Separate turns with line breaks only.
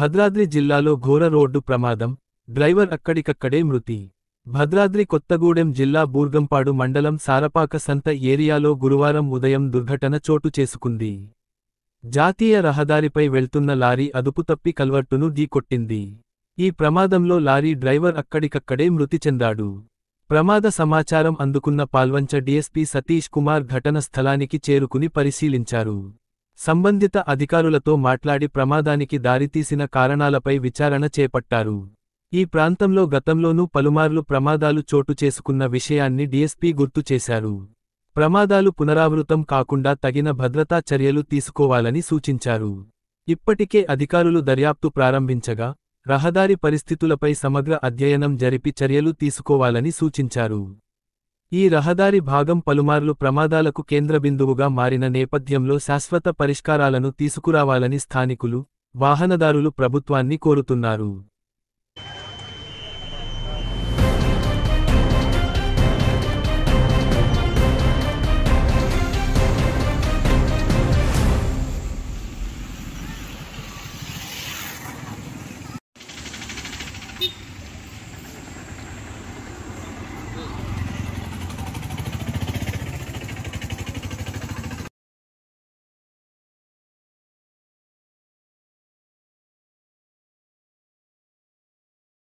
భద్రాద్రి జిల్లాలో ఘోర రోడ్డు ప్రమాదం, డ్రైవర్ అక్కడికక్కడే మృతి. భద్రాద్రి కొత్తగూడెం జిల్లా బూర్గంపాడు మండలం సారపాక సంత ఏరియాలో గురువారం ఉదయం దుర్ఘటన చోటు చేసుకుంది. జాతీయ రహదారిపై వెళ్తున్న లారీ అదుపుతప్పి కల్వర్టును ఢీకొట్టింది. ఈ ప్రమాదంలో లారీ డ్రైవర్ అక్కడికక్కడే మృతి చెందాడు. ప్రమాద సమాచారం అందుకున్న పాల్వంచ డీఎస్పీ సతీష్ కుమార్ ఘటన స్థలానికి చేరుకుని పరిశీలించారు. సంబంధిత అధికారులతో మాట్లాడి ప్రమాదానికి దారితీసిన కారణాలపై విచారణ చేపట్టారు. ఈ ప్రాంతంలో గతంలోనూ పలుమార్లు ప్రమాదాలు చోటు చేసుకున్న విషయాన్ని డీఎస్పీ గుర్తు చేశారు. ప్రమాదాలు పునరావృతం కాకుండా తగిన భద్రతా చర్యలు తీసుకోవాలని సూచించారు. ఇప్పటికే అధికారులు దర్యాప్తు ప్రారంభించగా, రహదారి పరిస్థితులపై సమగ్ర అధ్యయనం జరిపి చర్యలు తీసుకోవాలని సూచించారు. ఈ రహదారి భాగం పలుమార్లు ప్రమాదాలకు కేంద్రబిందువుగా మారిన నేపథ్యంలో శాశ్వత పరిష్కారాలను తీసుకురావాలని స్థానికులు, వాహనదారులు ప్రభుత్వాన్ని కోరుతున్నారు.